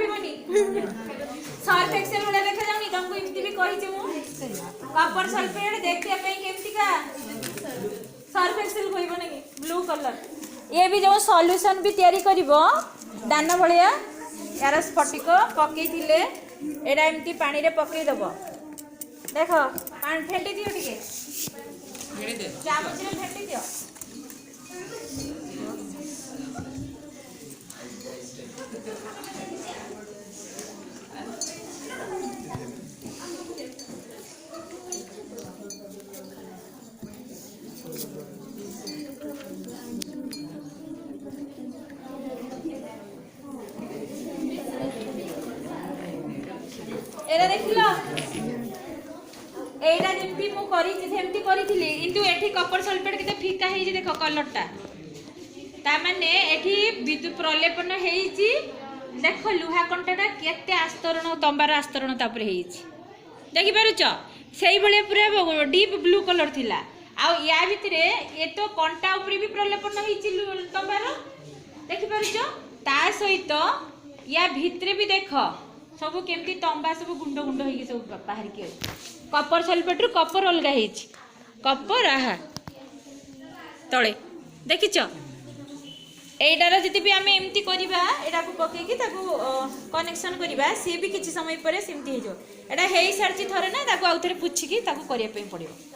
भाबनी Surf Excel वाला देखा जाउनी तुमको इमती भी कहि जे मु कॉपर सल्फेट देखते पे केमती का सर्फ एक्सेल कहबो नै ब्लू कलर ये भी जो सॉल्यूशन भी तैयारी करिवो दाना भलिया यार स्फटिक पकई थिले एडा एमती पानी रे पकई दबो देखो पानी फेंटी दियो टिके फेंटी दे चामच रे फेंटी दियो एरा देखिलो एटा जेमती मु करी जेमती करिथिली किंतु एठी कॉपर सल्फेट केते फीका हेई जे देखो कलरटा ता माने एठी विद्युत प्रलेपन हेईची देखो लुहा कंटाटा केते आस्तरण तंबार आस्तरण तापर हेईची देखि पारुछ सेही भले पूरा डीप ब्लू कलर थिला आ या भितरे ए तो कंटा ऊपर भी प्रलेपन हेईची तंबार देखि पारुछ ता सहित या भितरे भी देखो सब केमती तंबा सब गुंड गुंड होई सब बाहर के कॉपर सल्फेट रु कॉपर अलगा हेची कॉपर आहा तळे देखिछ एटार जति भी आमे एमती करिबा एटा को पके कि ताको कनेक्शन करिबा से भी किछि समय परे सेमती हे जो एटा हेई सारची थरे ना ताको आउथरे पुछि कि ताको करिया पे पड़िबो।